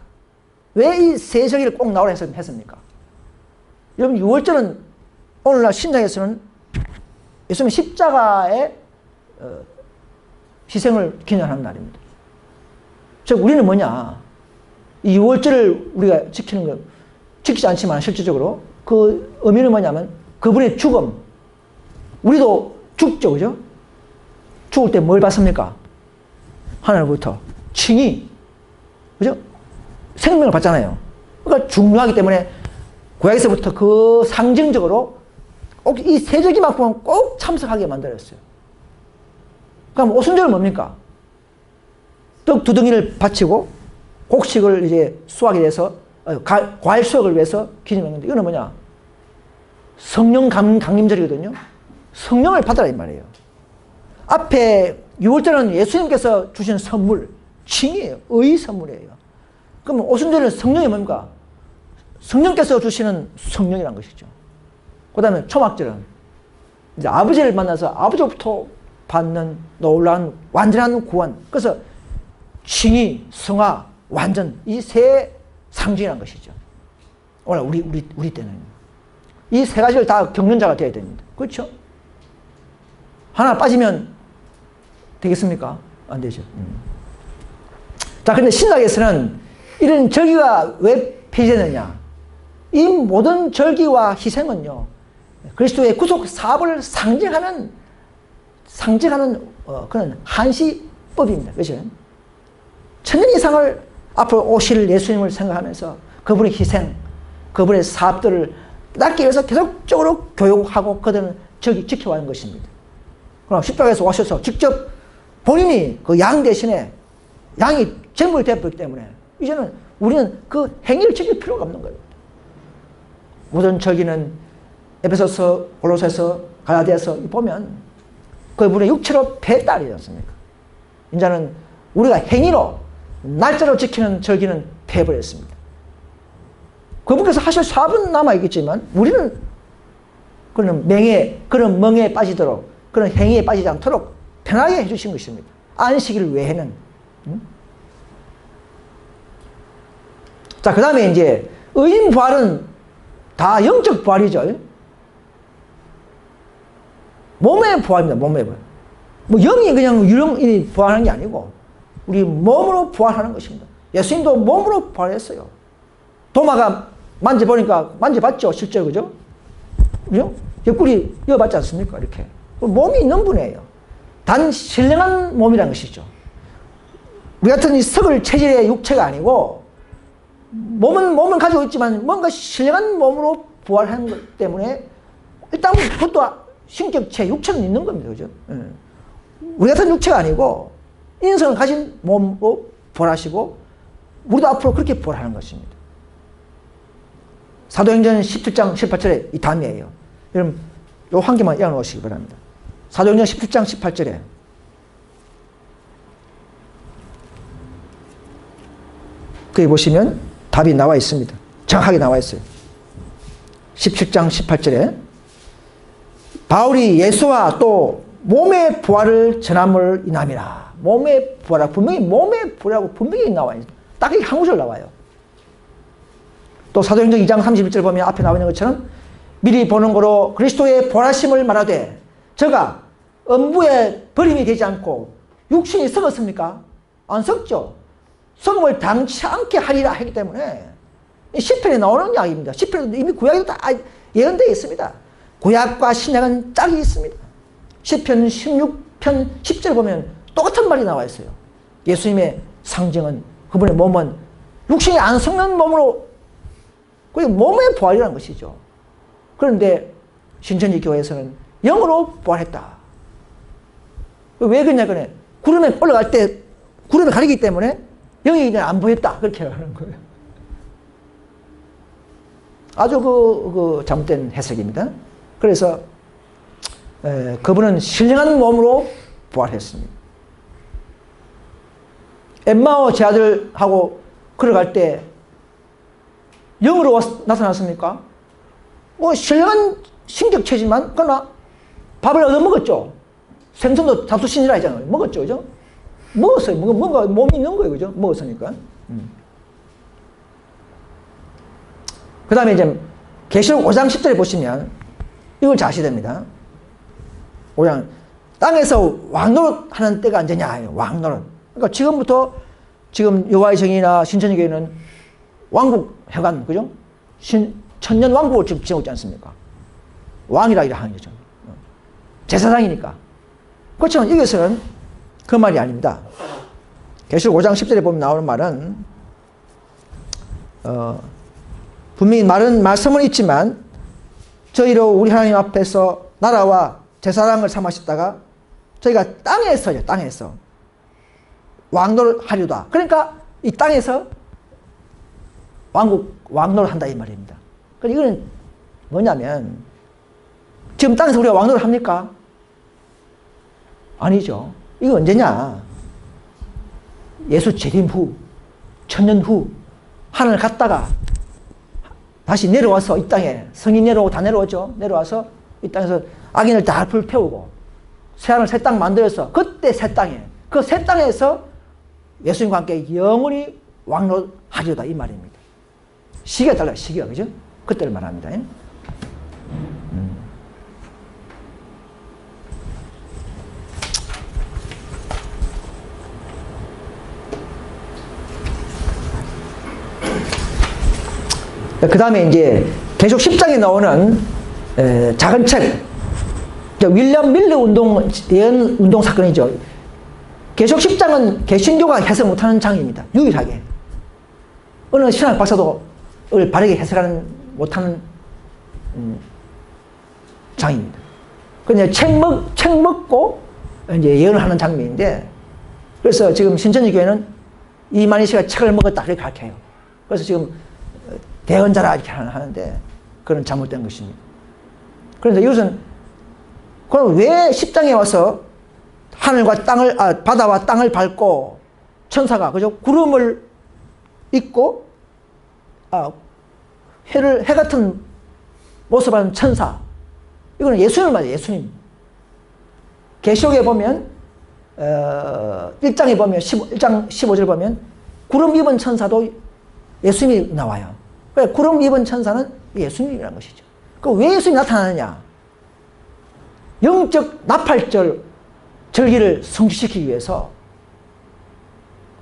왜 이 세절기를 꼭 나오라 했습니까? 여러분, 유월절은 오늘날 신약에서는 예수님의 십자가의 희생을 기념하는 날입니다. 즉 우리는 뭐냐, 이 유월절을 우리가 지키는 거, 지키지 않지만 실질적으로 그 의미는 뭐냐면 그분의 죽음, 우리도 죽죠, 그죠? 죽을 때 뭘 받습니까? 하늘로부터 칭의, 그죠? 생명을 받잖아요. 그러니까 중요하기 때문에 구약에서부터 그 상징적으로 꼭 이 세절기만큼은 꼭 참석하게 만들었어요. 그럼 오순절은 뭡니까? 떡 두 덩이를 바치고 곡식을 이제 수확에 대해서 과일 수확을 위해서 기념했는데, 이거는 뭐냐? 성령 강림절이거든요. 성령을 받아라 이 말이에요. 앞에 유월절은 예수님께서 주신 선물, 칭이에요. 의 선물이에요. 그럼 오순절은 성령이 뭡니까? 성령께서 주시는 성령이라는 것이죠. 그 다음에 초막절은 이제 아버지를 만나서 아버지로부터 받는 놀라운 완전한 구원. 그래서 칭의, 성화, 완전, 이 세 상징이라는 것이죠. 오늘 우리 때는 이 세 가지를 다 겪는 자가 되어야 됩니다. 그렇죠? 하나 빠지면 되겠습니까? 안 되죠. 자, 근데 신약에서는 이런 절기가 왜 폐지되느냐? 이 모든 절기와 희생은요, 그리스도의 구속 사업을 상징하는 그런 한시법입니다. 그죠? 천년 이상을 앞으로 오실 예수님을 생각하면서 그분의 희생, 그분의 사업들을 낫기 위해서 계속적으로 교육하고 그들은 저기 지켜와는 것입니다. 그럼 십자가에서 오셔서 직접 본인이 그 양 대신에 양이 제물이 되었기 때문에 이제는 우리는 그 행위를 지킬 필요가 없는 거예요. 모든 절기는 에베소서, 골로새서, 갈라디아서 보면 그분의 육체로 폐했다 하지 않습니까? 이제는 우리가 행위로 날짜로 지키는 절기는 폐해버렸습니다. 그분께서 하실 사업은 남아있겠지만 우리는 그런 멍에 빠지도록, 그런 행위에 빠지지 않도록 편하게 해주신 것입니다. 안식일 외에는. 자, 그 다음에 이제 의인 부활은 다 영적 부활이죠. 몸의 부활입니다. 몸의 부활. 뭐 영이 그냥 유령이 부활하는 게 아니고 우리 몸으로 부활하는 것입니다. 예수님도 몸으로 부활했어요. 도마가 만져보니까 만져봤죠, 실제로. 그죠? 그죠? 옆구리 이어봤지 않습니까? 이렇게. 몸이 있는 분이에요. 단 신령한 몸이라는 것이죠. 우리 같은 이 썩을 체질의 육체가 아니고 몸은 가지고 있지만 뭔가 신령한 몸으로 부활하는 것 때문에 일단 그것도 신격체, 육체는 있는 겁니다. 그죠? 우리 같은 육체가 아니고 인성을 가진 몸으로 부활하시고 우리도 앞으로 그렇게 부활하는 것입니다. 사도행전 17장 18절에 이 답이에요. 여러분 요 한 개만 읽어놓으시기 바랍니다. 사도행전 17장 18절에 거기 보시면 답이 나와 있습니다. 정확하게 나와 있어요. 17장 18절에 바울이 예수와 또 몸의 부활을 전함을 인함이라. 몸의 부활하고 분명히 몸의 부활하고 분명히 나와 있어요. 딱 한 구절 나와요. 또 사도행전 2장 31절 보면 앞에 나와 있는 것처럼 미리 보는 거로 그리스도의 부활하심을 말하되 저가 음부에 버림이 되지 않고 육신이 썩었습니까? 안 썩죠. 썩음을 당치 않게 하리라 하기 때문에 시편에 나오는 이야기입니다. 시편에도 이미 구약에도 다 예언되어 있습니다. 구약과 신약은 짝이 있습니다. 시편 16편 10절 보면 똑같은 말이 나와 있어요. 예수님의 상징은, 그분의 몸은 육신이 안 썩는 몸으로, 그게 몸의 부활이라는 것이죠. 그런데 신천지 교회에서는 영으로 부활했다. 왜 그러냐면 구름에 올라갈 때 구름에 가리기 때문에 영이 그냥 안 보였다. 그렇게 하는 거예요. 아주 잘못된 해석입니다. 그래서 그분은 신령한 몸으로 부활했습니다. 엠마오 제 아들하고 걸어갈 때 영으로 나타났습니까? 신령한 신격체지만 그러나 밥을 얻어먹었죠. 생선도 잡수신이라 하잖아요. 먹었죠, 그죠? 먹었어요. 뭔가 몸이 있는 거예요, 그죠? 먹었으니까. 그 다음에 이제 계시록 5장 10절에 보시면 이걸 잘 아셔야 됩니다. 5장 땅에서 왕노릇하는 때가 언제냐? 왕노릇. 그러니까 지금부터 지금 여호와의 정의나 신천지 교회는 왕국 해관, 그죠? 천년 왕국을 지금 지내고 있지 않습니까? 왕이라 하는 거죠. 제사장이니까. 그렇지만 이것은 그 말이 아닙니다. 계시록 5장 10절에 보면 나오는 말은 분명히 말씀은 있지만 저희로 우리 하나님 앞에서 나라와 제사장을 삼으셨다가 저희가 땅에서 왕노를 하려다. 그러니까 이 땅에서 왕노를 한다 이 말입니다. 그러니까 이거는 뭐냐면 지금 땅에서 우리가 왕노를 합니까? 아니죠. 이거 언제냐? 예수 재림 후, 천년 후 하늘 갔다가 다시 내려와서 이 땅에 성인 내려오고 다 내려오죠. 내려와서 이 땅에서 악인을 다 불태우고 새하늘 새 땅 만들어서 그때 새 땅에 그 새 땅에서 예수님과 함께 영원히 왕노하리로다 이 말입니다. 시기가 달라요. 시기가, 그죠? 그때를 말합니다. 그 다음에 이제 계속 10장에 나오는 작은 책, 윌리엄 밀러 예언 운동 사건이죠. 계속 10장은 개신교가 해석 못하는 장입니다. 유일하게. 어느 신학 박사도 이걸 바르게 해석하는 못하는 장입니다. 그냥 책 먹고 이제 예언을 하는 장면인데, 그래서 지금 신천지 교회는 이만희 씨가 책을 먹었다 그렇게 가르쳐요. 그래서 지금 대언자라 이렇게 하는데 그건 잘못된 것입니다. 그런데 이것은 그럼 왜 10장에 와서 하늘과 땅을 바다와 땅을 밟고 천사가 그죠? 구름을 입고 해 같은 모습하는 천사, 이거는 예수님을 말이에요. 예수님. 계시록에 보면 1장에 보면 1장 15절 보면 구름 입은 천사도 예수님이 나와요. 그러니까 구름 입은 천사는 예수님이라는 것이죠. 그 왜 예수님이 나타나느냐? 영적 나팔절 절기를 성취시키기 위해서,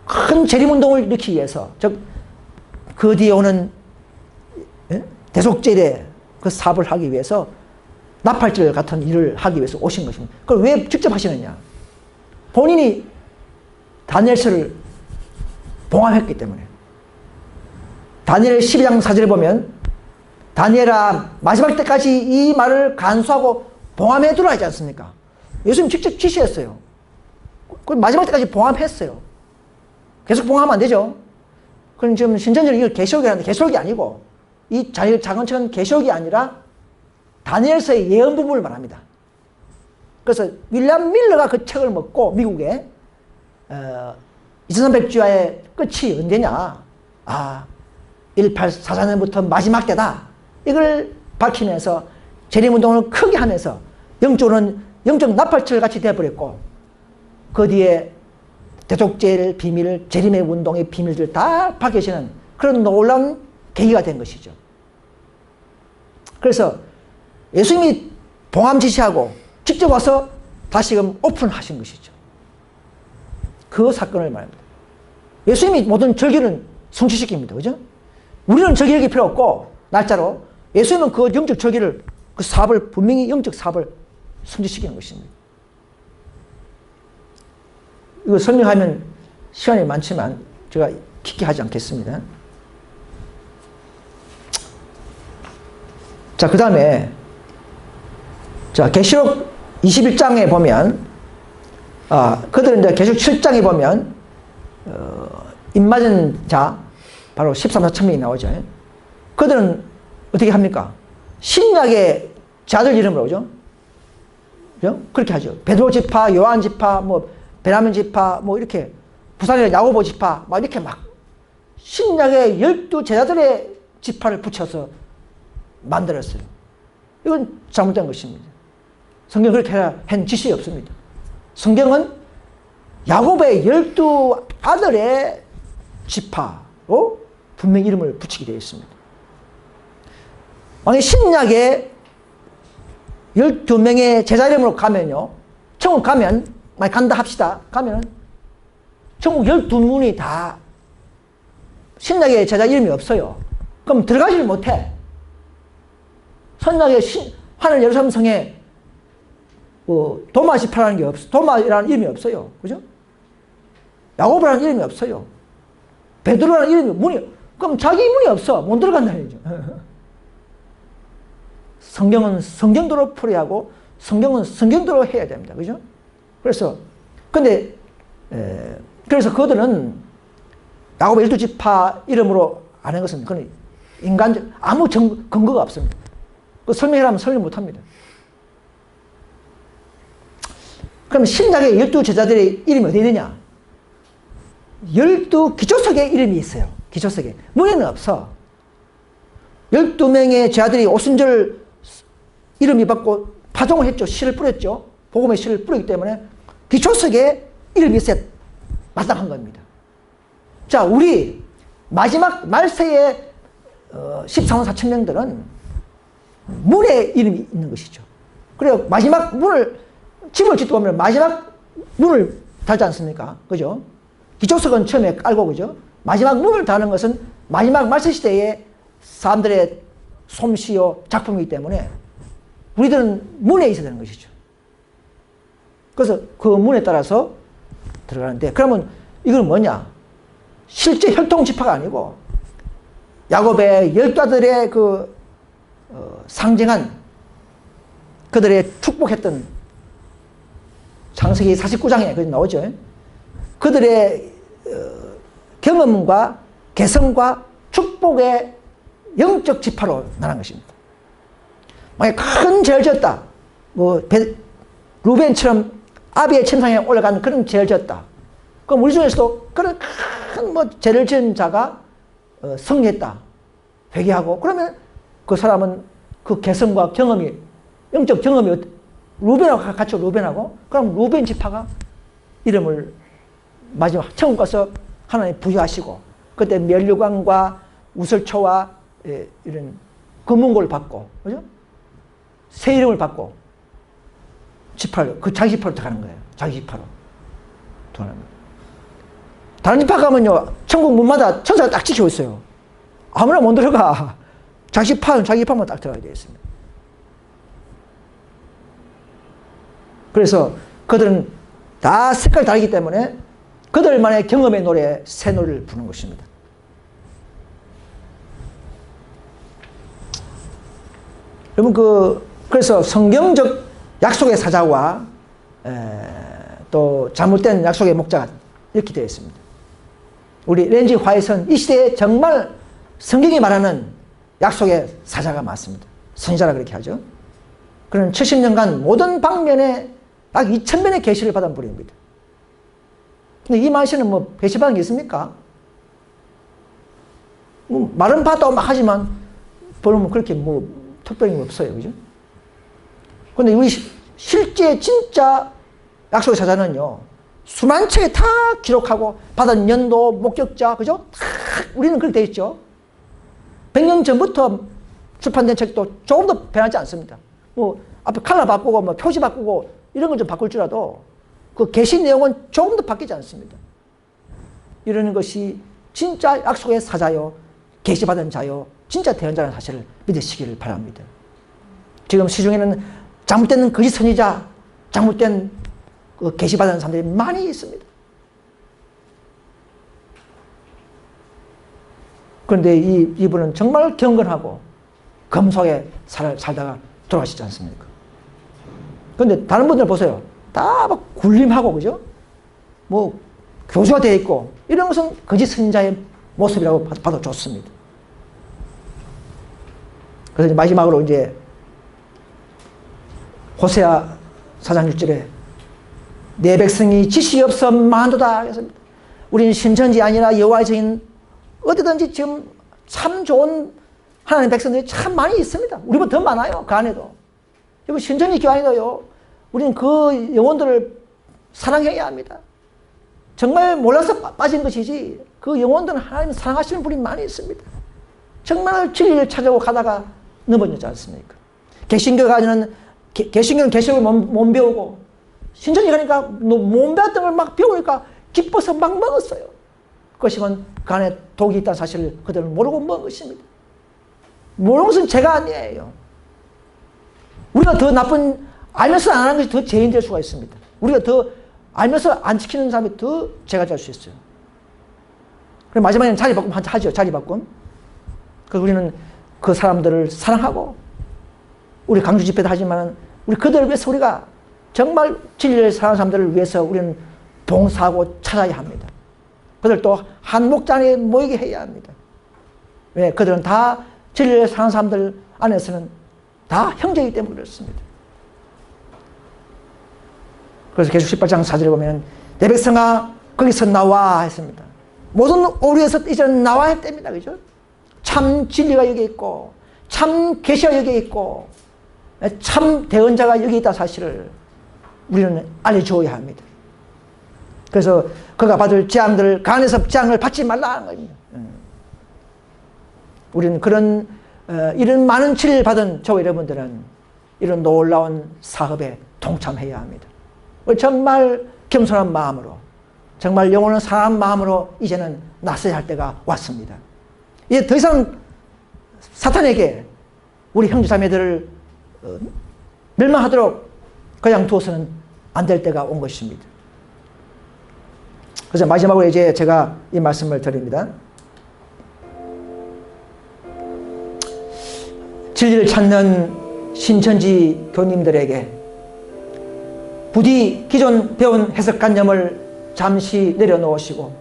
큰 재림운동을 일으키기 위해서, 즉 그 뒤에 오는 대속절의 그 사업을 하기 위해서 나팔절 같은 일을 하기 위해서 오신 것입니다. 그걸 왜 직접 하시느냐? 본인이 다니엘서를 봉합했기 때문에. 다니엘 12장 4절에 보면 다니엘아 마지막 때까지 이 말을 간수하고 봉합해두라 하지 않습니까? 예수님 직접 지시했어요. 마지막 때까지 봉합했어요. 계속 봉합하면 안 되죠. 그럼 지금 신천지는 이걸 계시록이라는데 계시록이 아니고 이 작은 책은 계시록이 아니라 다니엘서의 예언 부분을 말합니다. 그래서 윌리엄 밀러가 그 책을 먹고 미국에 2300주야의 끝이 언제냐? 1844년부터 마지막 때다. 이걸 밝히면서 재림운동을 크게 하면서 영적으로는 영적 나팔철 같이 되어버렸고, 그 뒤에 대속죄의 비밀, 재림의 운동의 비밀들 다 밝혀지는 그런 놀라운 계기가 된 것이죠. 그래서 예수님이 봉함 지시하고 직접 와서 다시금 오픈하신 것이죠. 그 사건을 말합니다. 예수님이 모든 절기는 성취시킵니다. 그죠? 우리는 절기력이 필요 없고, 날짜로. 예수님은 그 영적 절기를, 그 사업을, 분명히 영적 사업을 성취시키는 것입니다. 이거 설명하면 시간이 많지만 제가 깊게 하지 않겠습니다. 자, 그 다음에, 자, 계시록 21장에 보면, 그들은 이제 계시록 7장에 보면, 입맞은 자, 바로 13사 천명이 나오죠. 그들은 어떻게 합니까? 신약의 자들 이름으로 오죠. 그죠? 그렇게 하죠. 베드로 지파, 요한 지파, 베냐민 지파, 이렇게 부산의 야고보 지파, 이렇게 신약의 12제자들의 지파를 붙여서 만들었어요. 이건 잘못된 것입니다. 성경 그렇게 한 지식이 없습니다. 성경은 야곱의 12아들의 지파로 분명히 이름을 붙이게 되어 있습니다. 만약 신약에 12명의 제자 이름으로 가면요, 천국 가면, 만약 간다 합시다. 가면은 천국 12문이 다 신약의 제자 이름이 없어요. 그럼 들어가지를 못해. 선약의 하늘 예루살렘 성에 도마 지파라는 게 없어. 도마라는 이름이 없어요. 그죠? 야곱이라는 이름이 없어요. 베드로라는 이름이 문이, 그럼 자기 문이 없어. 못 들어간다는 얘기죠. 성경은 성경대로 풀이하고 성경은 성경대로 해야 됩니다. 그죠? 그래서 그래서 그들은 야곱의 12지파 이름으로 아는 것은 그건 인간적 아무 근거가 없습니다. 그 설명하라면 설명 못 합니다. 그럼 신약의 12제자들의 이름이 어디 있느냐? 12기초석의 이름이 있어요. 기초석에. 문에는 없어. 12명의 제자들이 오순절 이름이 받고 파종을 했죠. 씨를 뿌렸죠. 복음의 씨를 뿌렸기 때문에 기초석에 이름이 있어야 마땅한 겁니다. 자, 우리 마지막 말세의 14만 4천 명들은 문에 이름이 있는 것이죠. 그래요. 마지막 문을, 집을 짓고 보면 마지막 문을 달지 않습니까? 그죠? 기초석은 처음에 깔고, 그죠? 마지막 문을 다는 것은 마지막 말세 시대의 사람들의 솜씨요, 작품이기 때문에 우리들은 문에 있어야 되는 것이죠. 그래서 그 문에 따라서 들어가는데, 그러면 이건 뭐냐? 실제 혈통지파가 아니고 야곱의 12아들의 상징한 그들의 축복했던 창세기 49장에 그게 나오죠. 그들의 경험과 개성과 축복의 영적 지파로 나눈 것입니다. 만약 큰 죄를 지었다, 루벤처럼 아비의 침상에 올라가는 그런 죄를 지었다. 그럼 우리 중에서도 그런 큰 죄를 지은 자가 승리했다, 회개하고, 그러면 그 사람은 그 개성과 경험이, 영적 경험이 루벤하고 같이 루벤하고, 그럼 루벤 지파가 이름을 마지막 천국 가서 하나님 부여하시고, 그때 멸류관과 우설초와 이런 금은고를 받고, 그죠? 새 이름을 받고 지파로, 자기 지파로 들어가는 거예요. 자기 지파로 들어가는 거예요. 다른 지파 가면요, 천국 문마다 천사가 딱 지키고 있어요. 아무나 못 들어가. 자기 지파만 딱 들어가야 되겠습니다. 그래서 그들은 다 색깔이 다르기 때문에 그들만의 경험의 노래, 새 노래를 부르는 것입니다. 여러분, 그래서 성경적 약속의 사자와 또 잘못된 약속의 목자가 이렇게 되어 있습니다. 우리 렌지 화이트는 이 시대에 정말 성경이 말하는 약속의 사자가 많습니다. 선지자라 그렇게 하죠. 그는 70년간 모든 방면에 약 2000번의 계시를 받은 분입니다. 근데 이 말씀은 배신받은 게 있습니까? 말은 봐도 막 하지만 보면 그렇게 특별히 없어요. 그죠? 근데 우리 실제 진짜 약속의 사자는요, 수만 책에 다 기록하고 받은 연도, 목격자, 그죠? 다 우리는 그렇게 되어 있죠. 100년 전부터 출판된 책도 조금 더 변하지 않습니다. 앞에 컬러 바꾸고, 표지 바꾸고, 이런 걸 좀 바꿀 줄라도 그 계시 내용은 조금 더 바뀌지 않습니다. 이러는 것이 진짜 약속의 사자요, 계시받은 자요, 진짜 대언자라는 사실을 믿으시기를 바랍니다. 지금 시중에는 잘못된 거짓 선지자, 잘못된 계시받은 사람들이 많이 있습니다. 그런데 이분은 정말 경건하고 검소하게 살다가 돌아가시지 않습니까? 그런데 다른 분들 보세요. 다 막 굴림하고, 그죠? 교수가 되어 있고, 이런 것은 거짓 선지자의 모습이라고 봐도 좋습니다. 그래서 마지막으로 이제 호세아 4장 6절에 내 백성이 지식이 없어 망한도다 했습니다. 우리는 신천지 아니라 여호와의 증인, 어디든지 지금 참 좋은 하나님의 백성들이 참 많이 있습니다. 우리보다 더 많아요. 그 안에도. 여러분, 신천지 교회 아니도요, 우리는 그 영혼들을 사랑해야 합니다. 정말 몰라서 빠진 것이지 그 영혼들은 하나님 사랑하시는 분이 많이 있습니다. 정말 진리를 찾아오고 가다가 넘어지지 않습니까? 개신교는 개신교를 못 배우고 신천지 가니까 못 배웠던 걸 막 배우니까 기뻐서 막 먹었어요. 그것이면 그 안에 독이 있다는 사실을 그들은 모르고 먹은 것입니다. 모르는 것은 죄가 아니에요. 우리가 더 나쁜, 알면서 안 하는 것이 더 죄인 될 수가 있습니다. 우리가 더 알면서 안 지키는 사람이 더 죄가 될 수 있어요. 그럼 마지막에는 자리 바꿈 하죠. 자리 바꿈. 그래서 우리는 그 사람들을 사랑하고, 우리 강주 집회도 하지만 우리 그들을 위해서 우리가 정말 진리를 사랑하는 사람들을 위해서 우리는 봉사하고 찾아야 합니다. 그들 또 한 목장에 모이게 해야 합니다. 왜? 그들은 다 진리를 사랑하는 사람들 안에서는 다 형제이기 때문에 그렇습니다. 그래서 계시록 18장 4절에 보면 내 백성아 거기서 나와 했습니다. 모든 오류에서 이제는 나와야 됩니다. 그죠? 참 진리가 여기 있고 참 계시가 여기 있고 참 대언자가 여기 있다 사실을 우리는 알려주어야 합니다. 그래서 그가 받을 재앙들 그 안에서 재앙을 받지 말라는 겁니다. 우리는 그런 이런 많은 진리를 받은 저 여러분들은 이런 놀라운 사업에 동참해야 합니다. 정말 겸손한 마음으로 정말 영혼을 사랑한 마음으로 이제는 나서야 할 때가 왔습니다. 이제 더 이상 사탄에게 우리 형제자매들을 멸망하도록 그냥 두어서는 안 될 때가 온 것입니다. 그래서 마지막으로 이제 제가 이 말씀을 드립니다. 진리를 찾는 신천지 교님들에게 부디 기존 배운 해석관념을 잠시 내려놓으시고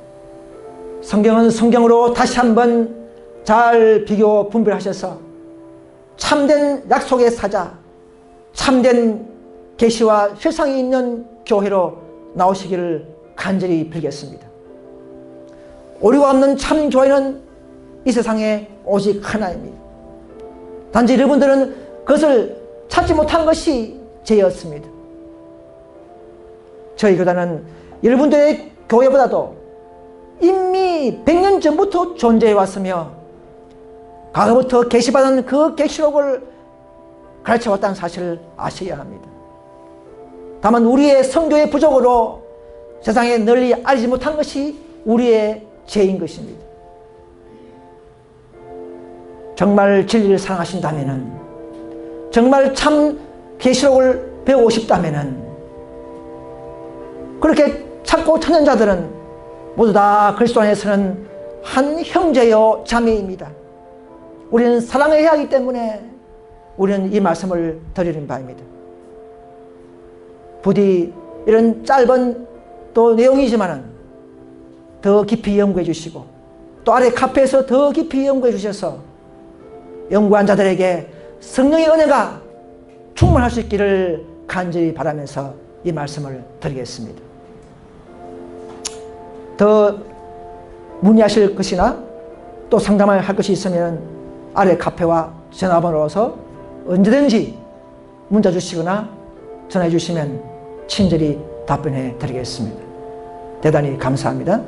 성경은 성경으로 다시 한번 잘 비교 분별하셔서 참된 약속의 사자, 참된 계시와 실상이 있는 교회로 나오시기를 간절히 빌겠습니다. 오류가 없는 참 교회는 이 세상에 오직 하나입니다. 단지 여러분들은 그것을 찾지 못한 것이 죄였습니다. 저희 교단은 여러분들의 교회보다도 이미 100년 전부터 존재해 왔으며 과거부터 계시받은 그 계시록을 가르쳐왔다는 사실을 아셔야 합니다. 다만 우리의 성교의 부족으로 세상에 널리 알지 못한 것이 우리의 죄인 것입니다. 정말 진리를 사랑하신다면, 정말 참 계시록을 배우고 싶다면, 그렇게 찾고 찾는 자들은 모두 다 그리스도 안에서는 한 형제요 자매입니다. 우리는 사랑해야 하기 때문에 우리는 이 말씀을 드리는 바입니다. 부디 이런 짧은 또 내용이지만 더 깊이 연구해 주시고 또 아래 카페에서 더 깊이 연구해 주셔서 연구한 자들에게 성령의 은혜가 충만할 수 있기를 간절히 바라면서 이 말씀을 드리겠습니다. 더 문의하실 것이나 또 상담을 할 것이 있으면 아래 카페와 전화번호로서 언제든지 문자 주시거나 전화해 주시면 친절히 답변해 드리겠습니다. 대단히 감사합니다.